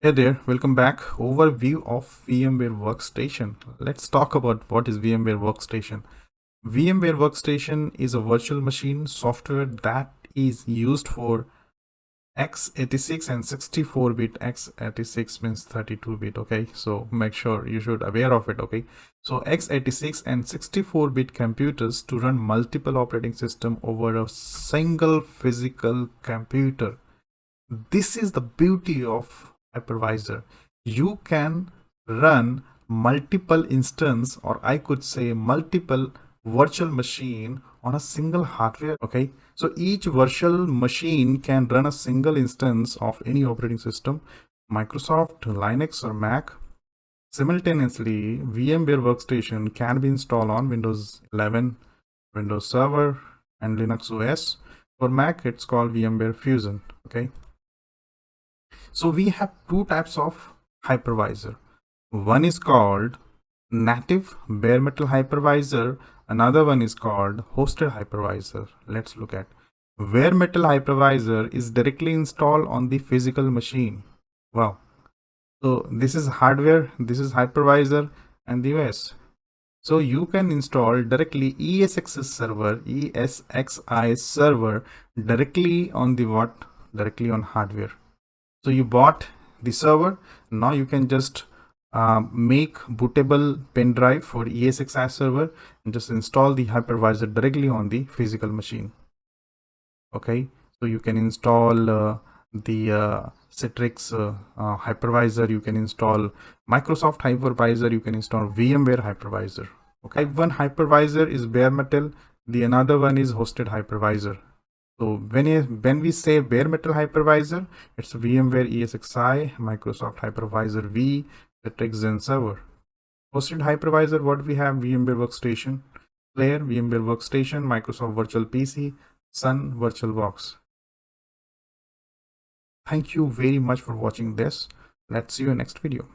Hey there, welcome back. Overview of VMware Workstation. Let's talk about what is VMware Workstation. VMware Workstation is a virtual machine software that is used for x86 and 64-bit. x86 means 32-bit, okay? So make sure you should aware of it, okay? So x86 and 64-bit computers to run multiple operating system over a single physical computer. This is the beauty of hypervisor. You can run multiple instance, or I could say multiple virtual machine on a single hardware. Okay, so each virtual machine can run a single instance of any operating system, Microsoft, Linux, or Mac. Simultaneously, VMware Workstation can be installed on Windows 11, Windows Server, and Linux OS. For Mac, it's called VMware Fusion. Okay. So we have two types of hypervisor. One is called native bare metal hypervisor. Another one is called hosted hypervisor. Let's look at bare metal hypervisor is directly installed on the physical machine. Wow. So this is hardware, this is hypervisor and the OS. So you can install directly ESXi server directly on the what? Directly on hardware. So you bought the server. Now you can just make bootable pen drive for ESXi server and just install the hypervisor directly on the physical machine. Okay, so you can install the Citrix hypervisor. You can install Microsoft hypervisor. You can install VMware hypervisor. Okay, one hypervisor is bare metal. The another one is hosted hypervisor. So when we say bare metal hypervisor, it's VMware ESXi, Microsoft Hypervisor V, Citrix Zen Server. Hosted hypervisor, what we have? VMware Workstation, Player, VMware Workstation, Microsoft Virtual PC, Sun VirtualBox. Thank you very much for watching this. Let's see you in next video.